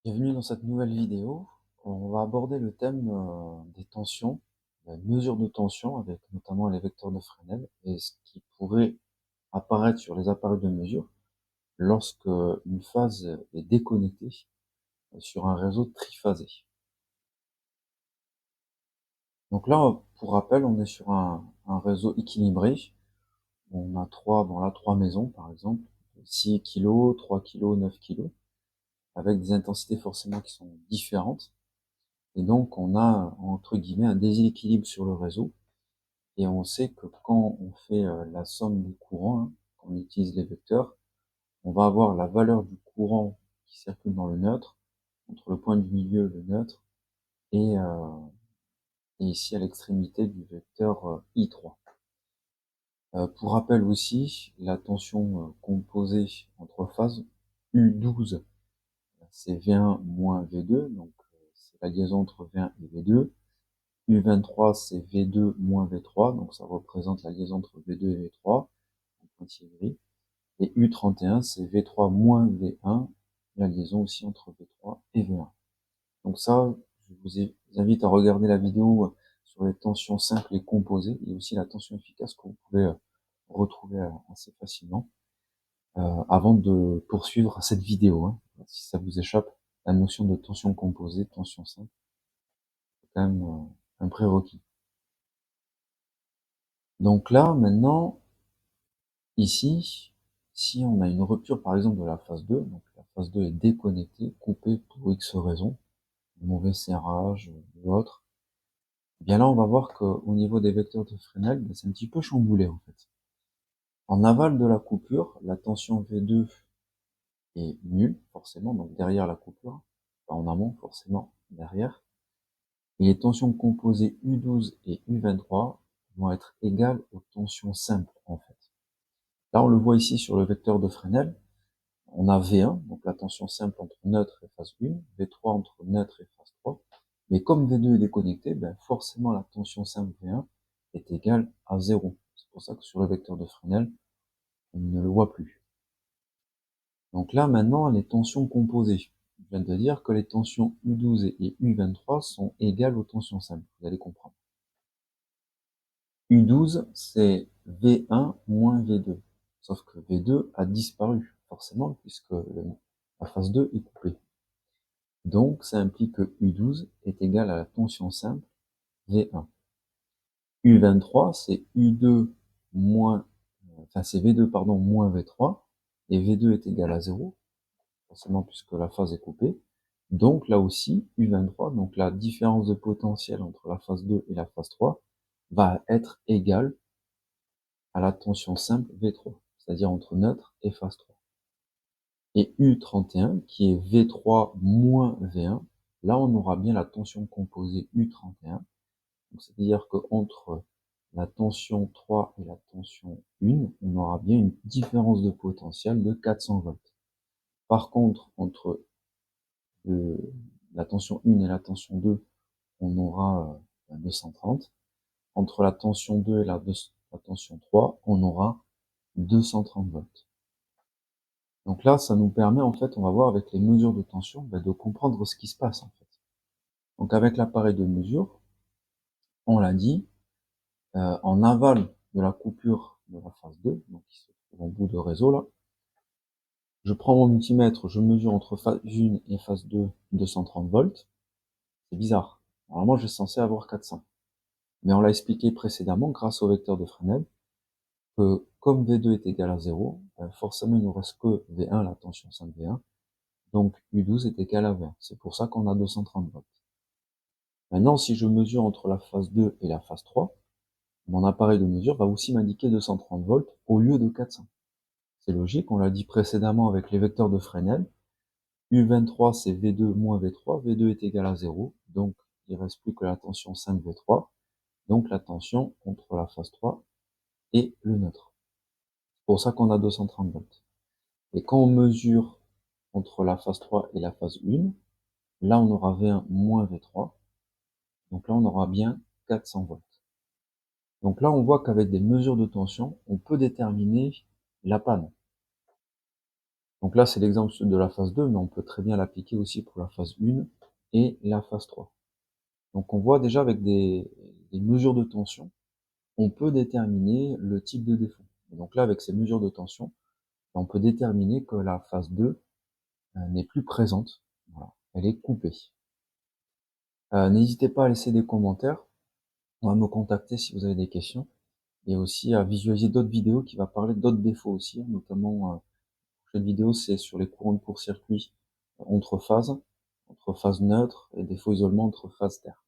Bienvenue dans cette nouvelle vidéo. On va aborder le thème des tensions, la mesure de tension avec notamment les vecteurs de Fresnel et ce qui pourrait apparaître sur les appareils de mesure lorsque une phase est déconnectée sur un réseau triphasé. Donc là, pour rappel, on est sur un réseau équilibré. On a trois maisons par exemple, 6 kg, 3 kg, 9 kg, avec des intensités forcément qui sont différentes. Et donc, on a, entre guillemets, un déséquilibre sur le réseau. Et on sait que quand on fait la somme des courants, hein, quand on utilise les vecteurs, on va avoir la valeur du courant qui circule dans le neutre, entre le point du milieu, le neutre, et, euh, et ici à l'extrémité du vecteur I3. Pour rappel aussi, la tension composée entre phases U12, c'est V1 moins V2, donc c'est la liaison entre V1 et V2. U23, c'est V2 moins V3, donc ça représente la liaison entre V2 et V3, en pointillé gris. Et U31, c'est V3 moins V1, la liaison aussi entre V3 et V1. Donc ça, je vous invite à regarder la vidéo sur les tensions simples et composées, et aussi la tension efficace que vous pouvez retrouver assez facilement, avant de poursuivre cette vidéo, hein. Si ça vous échappe, la notion de tension composée, tension simple, c'est quand même un prérequis. Donc là, maintenant, ici, si on a une rupture par exemple de la phase 2, donc la phase 2 est déconnectée, coupée pour X raisons, mauvais serrage ou autre, eh bien là on va voir qu'au niveau des vecteurs de Fresnel, ben, c'est un petit peu chamboulé en fait. En aval de la coupure, la tension V2 est nulle, forcément, donc derrière la coupure, pas en amont, forcément, derrière. Et les tensions composées U12 et U23 vont être égales aux tensions simples en fait. Là on le voit ici sur le vecteur de Fresnel, on a V1, donc la tension simple entre neutre et phase 1, V3 entre neutre et phase 3, mais comme V2 est déconnecté, ben forcément la tension simple V1 est égale à 0. C'est pour ça que sur le vecteur de Fresnel, on ne le voit plus. Donc là, maintenant, les tensions composées. Je viens de dire que les tensions U12 et U23 sont égales aux tensions simples, vous allez comprendre. U12, c'est V1 moins V2. Sauf que V2 a disparu, forcément, puisque la phase 2 est coupée. Donc, ça implique que U12 est égal à la tension simple V1. U23, c'est U2 moins, c'est V2, pardon, moins V3, et V2 est égal à 0, forcément puisque la phase est coupée. Donc, là aussi, U23, donc la différence de potentiel entre la phase 2 et la phase 3, va être égale à la tension simple V3, c'est-à-dire entre neutre et phase 3. Et U31, qui est V3 moins V1, là on aura bien la tension composée U31, c'est-à-dire que entre la tension 3 et la tension 1, on aura bien une différence de potentiel de 400 volts. Par contre, entre la tension 1 et la tension 2, on aura 230. Entre la tension 2 et la tension 3, on aura 230 volts. Donc là, ça nous permet, en fait, on va voir avec les mesures de tension, de comprendre ce qui se passe, en fait. Donc avec l'appareil de mesure, on l'a dit, en aval de la coupure de la phase 2, donc qui se trouve en bout de réseau là, je prends mon multimètre, je mesure entre phase 1 et phase 2, 230 volts. C'est bizarre. Normalement, j'ai censé avoir 400. Mais on l'a expliqué précédemment, grâce au vecteur de Fresnel, que comme V2 est égal à 0, forcément il nous reste que V1, la tension 5 V1, donc U12 est égal à 20. C'est pour ça qu'on a 230 volts. Maintenant, si je mesure entre la phase 2 et la phase 3, mon appareil de mesure va aussi m'indiquer 230 volts au lieu de 400. C'est logique, on l'a dit précédemment avec les vecteurs de Fresnel. U23, c'est V2 moins V3, V2 est égal à 0, donc il ne reste plus que la tension 5 V3, donc la tension entre la phase 3 et le neutre. C'est pour ça qu'on a 230 volts. Et quand on mesure entre la phase 3 et la phase 1, là on aura V1 moins V3, donc là on aura bien 400 volts. Donc là on voit qu'avec des mesures de tension, on peut déterminer la panne. Donc là, c'est l'exemple de la phase 2, mais on peut très bien l'appliquer aussi pour la phase 1 et la phase 3. Donc on voit déjà avec des mesures de tension, on peut déterminer le type de défaut. Et donc là, avec ces mesures de tension, on peut déterminer que la phase 2 n'est plus présente. Voilà, elle est coupée. N'hésitez pas à laisser des commentaires ou à me contacter si vous avez des questions, et aussi à visualiser d'autres vidéos qui va parler d'autres défauts aussi, notamment cette vidéo c'est sur les courants de court-circuit entre phases neutres et défauts isolement entre phases terre.